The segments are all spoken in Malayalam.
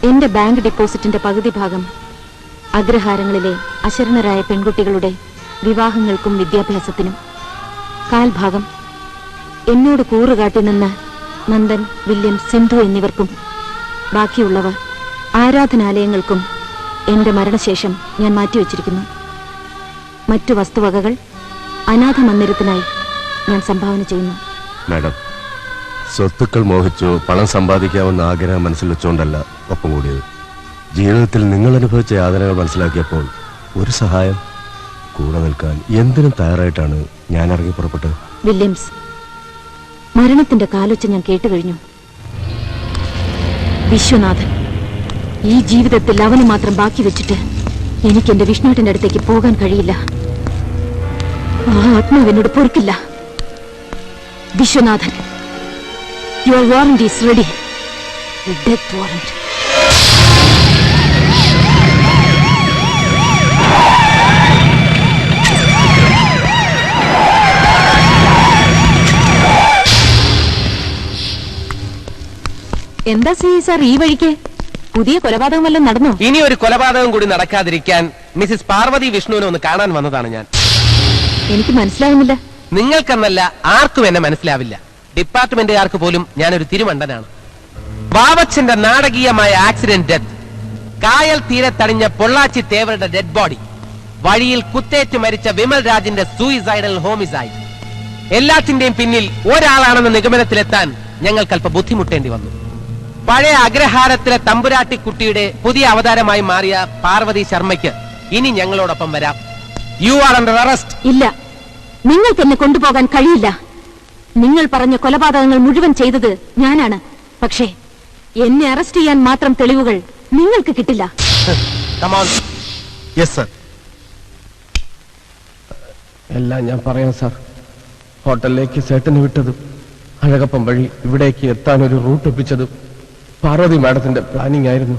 എന്റെ ബാങ്ക് ഡിപ്പോസിറ്റിന്റെ പകുതി ഭാഗം അഗ്രഹാരങ്ങളിലെ അശരണരായ പെൺകുട്ടികളുടെ വിവാഹങ്ങൾക്കും വിദ്യാഭ്യാസത്തിനും, കാൽഭാഗം എന്നോട് കൂറുകാട്ടി നിന്ന് നന്ദൻ, വില്യം, സിന്ധു എന്നിവർക്കും, ബാക്കിയുള്ളവ ആരാധനാലയങ്ങൾക്കും എന്റെ മരണശേഷം ഞാൻ മാറ്റിവെച്ചിരിക്കുന്നു. മറ്റു വസ്തുവകകൾ അനാഥ മന്ദിരത്തിനായി ഞാൻ സംഭാവന ചെയ്യുന്നു. മാഡം, സ്വത്തുക്കൾ മോഹിച്ചോ പണം സമ്പാദിക്കാമെന്ന ആഗ്രഹം മനസ്സിൽ വെച്ചുകൊണ്ടല്ല ഒപ്പം കൂടിയത്. ജീവിതത്തിൽ നിങ്ങൾ അനുഭവിച്ച യാതനകൾ മനസ്സിലാക്കിയപ്പോൾ ഒരു സഹായം കൂടെ നിൽക്കാൻ എന്തിനും തയ്യാറായിട്ടാണ് ഞാൻ ഇറങ്ങി പുറപ്പെട്ടത്. വില്യംസ്, മരണത്തിന്റെ കാലൊച്ച ഞാൻ കേട്ടുകഴിഞ്ഞു. വിശ്വനാഥൻ, ഈ ജീവിതത്തിൽ അവന് മാത്രം ബാക്കി വെച്ചിട്ട് എനിക്ക് എന്റെ വിഷ്ണുവിന്റെ അടുത്തേക്ക് പോകാൻ കഴിയില്ല. ആ ആത്മാവ് എന്നോട് പൊറുക്കില്ല. Viswanathan, your warrant is ready. Death warrant. എന്താ സാർ ഈ വഴിക്ക്? പുതിയ കൊലപാതകം വല്ലതും നടന്നോ? ഇനി ഒരു കൊലപാതകം കൂടി നടക്കാതിരിക്കാൻ മിസ്സിസ് പാർവതി വിഷ്ണുവിനെ ഒന്ന് കാണാൻ വന്നതാണ് ഞാൻ. എനിക്ക് മനസ്സിലാവുന്നില്ല. നിങ്ങൾക്കെന്നല്ല, ആർക്കും എന്നെ മനസ്സിലാവില്ല. ഡിപ്പാർട്ട്മെന്റുകാർക്ക് പോലും ഞാനൊരു തിരുമണ്ടനാണ്. ബാബച്ചന്റെ നാടകീയമായ ആക്സിഡന്റ് ഡെത്ത്, കായൽ തീരത്തടിഞ്ഞ പൊള്ളാച്ചി തേവരുടെ ഡെഡ് ബോഡി, വഴിയിൽ കുത്തേറ്റ് മരിച്ച വിമൽ രാജിന്റെ സൂയിസൈഡൽ ഹോമിസൈഡ്, എല്ലാത്തിന്റെയും പിന്നിൽ ഒരാളാണെന്ന നിഗമനത്തിലെത്താൻ ഞങ്ങൾക്കല്പ ബുദ്ധിമുട്ടേണ്ടി വന്നു. പഴയ അഗ്രഹാരത്തിലെ തമ്പുരാട്ടിക്കുട്ടിയുടെ പുതിയ അവതാരമായി മാറിയ പാർവതി ശർമ്മയ്ക്ക് ഇനി ഞങ്ങളോടൊപ്പം വരാം. You are under arrest. ഇല്ല, നിങ്ങൾക്ക് എന്നെ കൊണ്ടുപോകാൻ കഴിയില്ല. നിങ്ങൾ പറഞ്ഞ കൊലപാതകങ്ങൾ മുഴുവൻ ചെയ്തത് ഞാനാണ്. പക്ഷേ എന്നെ അറസ്റ്റ് ചെയ്യാൻ മാത്രം തെളിവുകൾ നിങ്ങൾക്ക് കിട്ടില്ല. എല്ലാം ഞാൻ പറയാം സാർ. ഹോട്ടലിലേക്ക് സേട്ടന് വിട്ടതും അഴകപ്പം വഴി ഇവിടേക്ക് എത്താൻ ഒരു റൂട്ട് ഒപ്പിച്ചതും പാർവതി മാഡത്തിന്റെ പ്ലാനിംഗ് ആയിരുന്നു.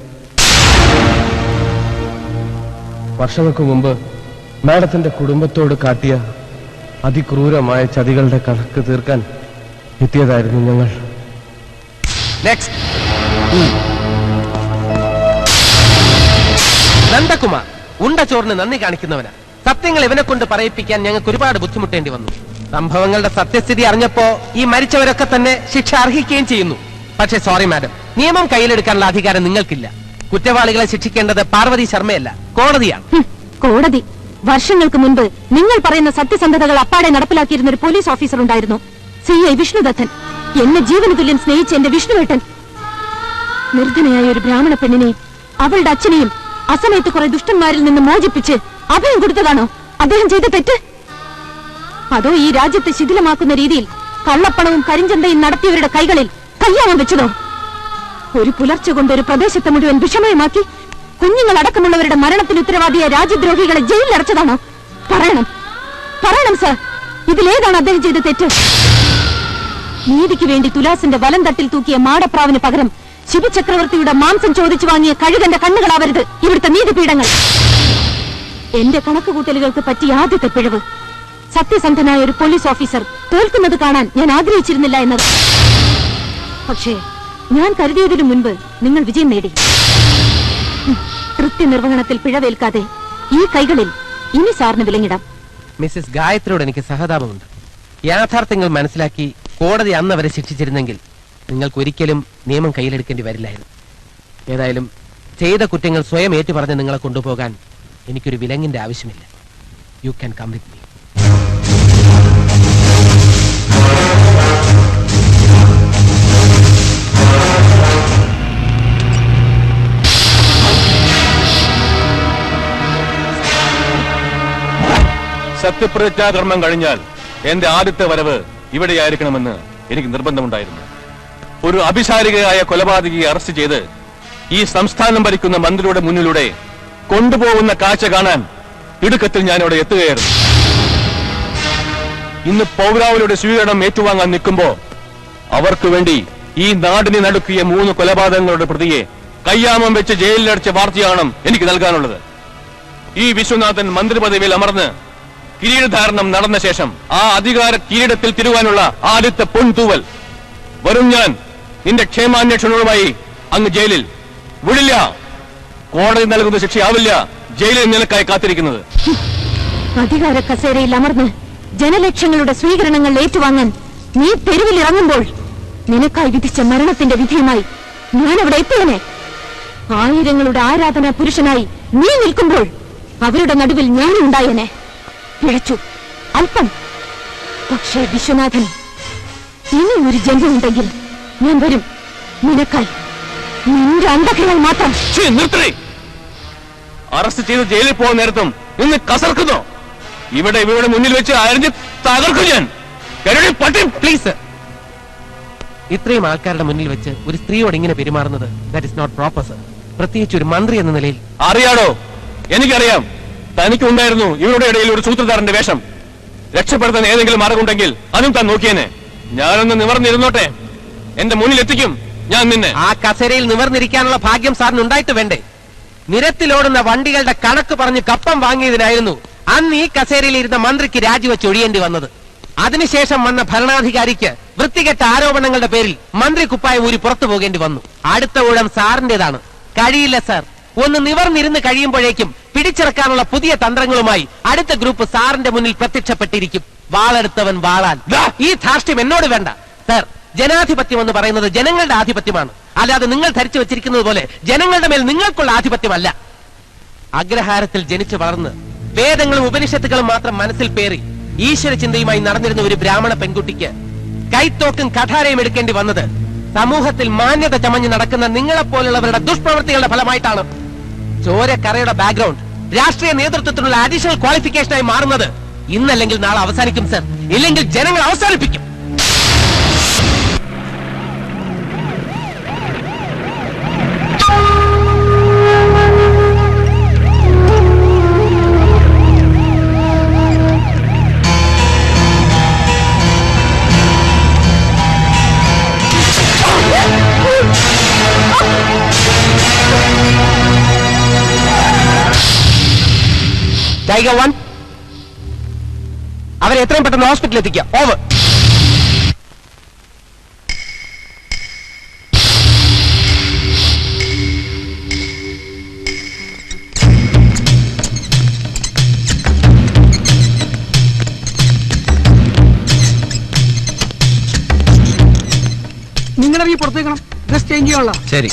വർഷങ്ങൾക്ക് മുമ്പ് മാഡത്തിന്റെ കുടുംബത്തോട് കാട്ടിയ അതിക്രൂരമായ ചതികളുടെ കണക്ക് തീർക്കാൻ എത്തിയതായിരുന്നു ഞങ്ങൾ. നന്ദകുമാർ ഉണ്ട ചോറിന് നന്ദി കാണിക്കുന്നവനാ. സത്യങ്ങൾ ഇവനെ കൊണ്ട് പറയിപ്പിക്കാൻ ഞങ്ങൾക്ക് ഒരുപാട് ബുദ്ധിമുട്ടേണ്ടി വന്നു. സംഭവങ്ങളുടെ സത്യസ്ഥിതി അറിഞ്ഞപ്പോ ഈ മരിച്ചവരൊക്കെ തന്നെ ശിക്ഷ അർഹിക്കുകയും ചെയ്യുന്നു. പക്ഷേ സോറി മാഡം, നിയമം കയ്യിലെടുക്കാനുള്ള അധികാരം നിങ്ങൾക്കില്ല. കുറ്റവാളികളെ ശിക്ഷിക്കേണ്ടത് പാർവതി ശർമ്മയല്ല, കോടതിയാണ്. കോടതി? വർഷങ്ങൾക്ക് മുൻപ് നിങ്ങൾ പറയുന്ന സത്യസന്ധതകൾ അപ്പാടെ നടപ്പിലാക്കിയിരുന്ന ഒരു പോലീസ് ഓഫീസർ ഉണ്ടായിരുന്നു, CI വിഷ്ണുദത്തൻ. എന്നെ ജീവന തുല്യം സ്നേഹിച്ച എന്റെ വിഷ്ണുവേട്ടൻ നിർധനയായ ഒരു ബ്രാഹ്മണ പെണ്ണിനെയും അവളുടെ അച്ഛനെയും അസമയത്ത് കുറെ ദുഷ്ടന്മാരിൽ നിന്ന് മോചിപ്പിച്ച് അഭയം കൊടുത്തതാണോ അദ്ദേഹം ചെയ്ത തെറ്റ്? അതോ ഈ രാജ്യത്തെ ശിഥിലമാക്കുന്ന രീതിയിൽ കള്ളപ്പണവും കരിഞ്ചന്തയും നടത്തിയവരുടെ കൈകളിൽ കയ്യാമം വെച്ചതോ? ഒരു പുലർച്ചെ കൊണ്ട് ഒരു പ്രദേശത്തെ മുഴുവൻ വിഷമയമാക്കി കുഞ്ഞുങ്ങൾ അടക്കമുള്ളവരുടെ മരണത്തിന് ഉത്തരവാദിയായ രാജ്യദ്രോഹികളെ ജയിലിൽ അടച്ചതാണോ? പറയണം, പറയണം സർ, ഇതിലേതാണ് അദ്ദേഹം ചെയ്ത തെറ്റ്? നീതിക്ക് വേണ്ടി തുലാസിന്റെ വലം തട്ടിൽ തൂക്കിയ മാടപ്രാവിന് പകരം ശിവചക്രവർത്തിയുടെ മാംസം ചോദിച്ചു വാങ്ങിയ കഴുകന്റെ കണ്ണുകളാവരുത് ഇവിടുത്തെ നീതിപീഠങ്ങൾ. എന്റെ കണക്കുകൂട്ടലുകൾക്ക് പറ്റിയ ആദ്യത്തെ പിഴവ് സത്യസന്ധനായ ഒരു പോലീസ് ഓഫീസർ തോൽക്കുന്നത് കാണാൻ ഞാൻ ആഗ്രഹിച്ചിരുന്നില്ല എന്നത്. പക്ഷേ ഞാൻ കരുതിയതിനു മുൻപ് നിങ്ങൾ വിജയം നേടി. കൃത്യനിർവഹണത്തിൽ പിഴവേൽക്കാതെ ഈ കൈകളിൽ ഇനി സാറിന് വിലങ്ങിടാം. മിസ്സിസ് ഗായത്രിയോട് എനിക്ക് സഹതാപമുണ്ട്. യാഥാർത്ഥ്യങ്ങൾ മനസ്സിലാക്കി കോടതി അന്ന് അവരെ ശിക്ഷിച്ചിരുന്നെങ്കിൽ നിങ്ങൾക്ക് ഒരിക്കലും നിയമം കയ്യിലെടുക്കേണ്ടി വരില്ലായിരുന്നു. ഏതായാലും ചെയ്ത കുറ്റങ്ങൾ സ്വയം ഏറ്റുപറഞ്ഞ് നിങ്ങളെ കൊണ്ടുപോകാൻ എനിക്കൊരു വിലങ്ങിന്റെ ആവശ്യമില്ല. You can come with me. സത്യപ്രതിജ്ഞാകർമ്മം കഴിഞ്ഞാൽ എന്റെ ആദ്യത്തെ വരവ് ഇവിടെയായിരിക്കണമെന്ന് എനിക്ക് നിർബന്ധമുണ്ടായിരുന്നു. ഒരു അഭിസാരികയായ കൊലപാതകിയെ അറസ്റ്റ് ചെയ്ത് ഈ സംസ്ഥാനം ഭരിക്കുന്ന മന്ത്രിയുടെ മുന്നിലൂടെ കൊണ്ടുപോകുന്ന കാഴ്ച കാണാൻ ഇടുക്കത്തിൽ ഞാൻ ഇവിടെ എത്തുകയായിരുന്നു. ഇന്ന് പൗരാവലിയുടെ സ്വീകരണം ഏറ്റുവാങ്ങാൻ നിൽക്കുമ്പോ അവർക്ക് വേണ്ടി ഈ നാടിനെ നടുക്കിയ 3 കൊലപാതകങ്ങളുടെ പ്രതിയെ കയ്യാമം വെച്ച് ജയിലിലടച്ച വാർത്തയാണ് എനിക്ക് നൽകാനുള്ളത്. ഈ വിശ്വനാഥൻ മന്ത്രിപദവിയിൽ അമർന്ന് കിരീടധാരണം നടന്ന ശേഷം ആ അധികാര കിരീടത്തിൽ തിരുവാനുള്ള ആദ്യത്തെ പൊൻതൂവൽ വരും ഞാൻ നിന്റെ ക്ഷേമാന്വേഷണവുമായി അങ്ങ് ജയിലിൽ. വിടില്ല. കോടതി നൽകുന്ന ശിക്ഷയാവില്ല ജയിലിൽ നിനക്കായി കാത്തിരിക്കുന്നത്. അധികാര കസേരയിൽ അമർന്ന് ജനലക്ഷങ്ങളുടെ സ്വീകരണങ്ങൾ ഏറ്റുവാങ്ങാൻ നീ തെരുവിൽ ഇറങ്ങുമ്പോൾ നിനക്കായി വിധിച്ച മരണത്തിന്റെ വിധിയുമായി ഞാൻ അവിടെ എത്തിയനെ. ആയിരങ്ങളുടെ ആരാധനാ പുരുഷനായി നീ നിൽക്കുമ്പോൾ അവരുടെ നടുവിൽ ഞാനും ഉണ്ടായനെ. പിഴച്ചു അല്പം. പക്ഷേ വിശ്വനാഥൻ, ഇനി ഒരു ജന്മമുണ്ടെങ്കിൽ ഞാൻ വരും നിനക്കായി, നിന്റെ അന്ധകളായി മാത്രം. നിർത്തേ. അറസ്റ്റ് ചെയ്ത് ജയിലിൽ പോകുന്ന നേരത്തും നിന്ന് കസർക്കുന്നോ? ഇവിടെ മുന്നിൽ വെച്ച് അരിഞ്ഞ് തകർക്കും ഞാൻ. പ്ലീസ്, ഇത്രയും ആൾക്കാരുടെ മുന്നിൽ വെച്ച് ഒരു സ്ത്രീയോട് ഇങ്ങനെ പെരുമാറുന്നത് that is not proper sir. പ്രത്യേകിച്ച് ഒരു മന്ത്രി എന്ന നിലയിൽ. അറിയാടോ, എനിക്കറിയാം. തനിക്കുണ്ടായിരുന്നു ഇവരുടെ ഇടയിൽ ഒരു സൂത്രധാരന്റെ വേഷം. രക്ഷപ്പെടുത്താൻ ഏതെങ്കിലും മാർഗമുണ്ടെങ്കിൽ അതും താൻ നോക്കിയേനെ. ഞാനൊന്ന് നിവർന്നിരുന്നോട്ടെ. എന്റെ മുന്നിൽ എത്തിക്കും ഞാൻ നിന്നെ. ആ കസേരയിൽ നിവർന്നിരിക്കാനുള്ള ഭാഗ്യം സാറിന് ഉണ്ടായിട്ട് വേണ്ടേ? നിരത്തിലോടുന്ന വണ്ടികളുടെ കണക്ക് പറഞ്ഞ് കപ്പം വാങ്ങിയതിനായിരുന്നു അന്ന് ഈ കസേരയിൽ ഇരുന്ന മന്ത്രിക്ക് രാജിവെച്ച് ഒഴിയേണ്ടി വന്നത്. അതിനുശേഷം വന്ന ഭരണാധികാരിക്ക് വൃത്തികെട്ട ആരോപണങ്ങളുടെ പേരിൽ മന്ത്രി കുപ്പായം ഊരി പുറത്തു പോകേണ്ടി വന്നു. അടുത്ത ഊഴം സാറിന്റേതാണ്. കഴിയില്ല സാർ. ഒന്ന് നിവർന്നിരുന്ന് കഴിയുമ്പോഴേക്കും പിടിച്ചിറക്കാനുള്ള പുതിയ തന്ത്രങ്ങളുമായി അടുത്ത ഗ്രൂപ്പ് സാറിന്റെ മുന്നിൽ പ്രത്യക്ഷപ്പെട്ടിരിക്കും. വാളെടുത്തവൻ വാളാൻ. ഈ ധാർഷ്ട്യം എന്നോട് വേണ്ട സാർ. ജനാധിപത്യം എന്ന് പറയുന്നത് ജനങ്ങളുടെ ആധിപത്യമാണ്. അല്ലാതെ നിങ്ങൾ ധരിച്ചു വെച്ചിരിക്കുന്നത് പോലെ ജനങ്ങളുടെ മേൽ നിങ്ങൾക്കുള്ള ആധിപത്യമല്ല. അഗ്രഹാരത്തിൽ ജനിച്ചു വളർന്ന് വേദങ്ങളും ഉപനിഷത്തുകളും മാത്രം മനസ്സിൽ പേറി ഈശ്വര ചിന്തയുമായി നടന്നിരുന്ന ഒരു ബ്രാഹ്മണ പെൺകുട്ടിക്ക് കൈത്തോക്കും കഠാരയും എടുക്കേണ്ടി വന്നത് സമൂഹത്തിൽ മാന്യത ചമഞ്ഞ് നടക്കുന്ന നിങ്ങളെപ്പോലുള്ളവരുടെ ദുഷ്പ്രവൃത്തികളുടെ ഫലമായിട്ടാണ്. ചോരക്കറയുടെ ബാക്ക്ഗ്രൗണ്ട് രാഷ്ട്രീയ നേതൃത്വത്തിനുള്ള അഡീഷണൽ ക്വാളിഫിക്കേഷനായി മാറുന്നത് ഇന്നല്ലെങ്കിൽ നാളെ അവസാനിക്കും സർ. ഇല്ലെങ്കിൽ ജനങ്ങൾ അവസാനിപ്പിക്കും. ടൈഗർ 1, അവരെ എത്രയും പെട്ടെന്ന് ഹോസ്പിറ്റലിൽ എത്തിക്കുക. ഓവർ. നിങ്ങളിറങ്ങി പുറത്തേക്കണം. ഡ്രസ് ചേഞ്ച് ചെയ്യാനുള്ള. ശരി.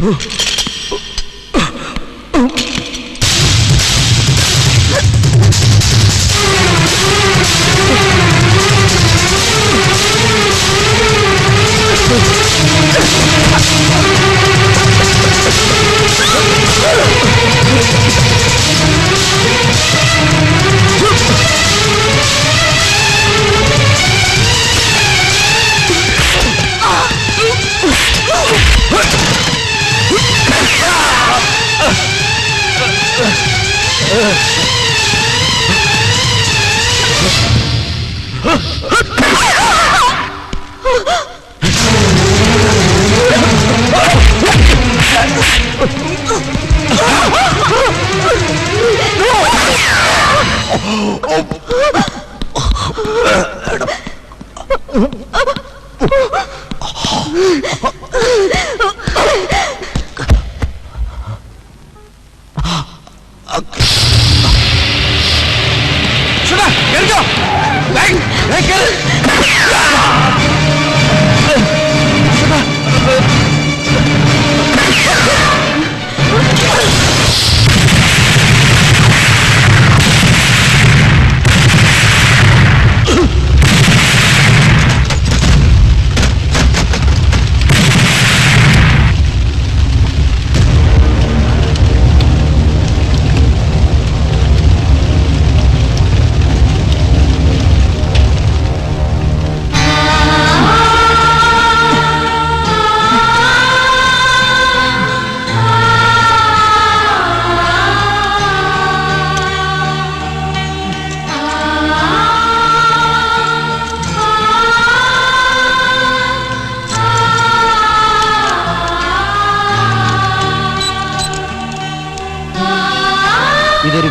ഇതൊരു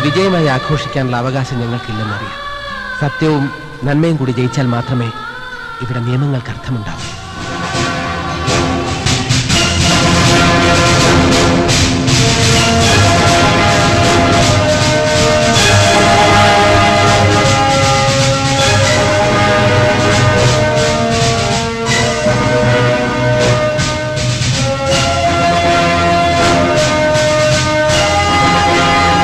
വിജയമായി ആഘോഷിക്കാനുള്ള അവകാശം ഞങ്ങൾക്കില്ലെന്നറിയാം. സത്യവും നന്മയും കൂടി ജയിച്ചാൽ മാത്രമേ ഇവിടെ നിയമങ്ങൾക്ക് അർത്ഥമുണ്ടാവൂ.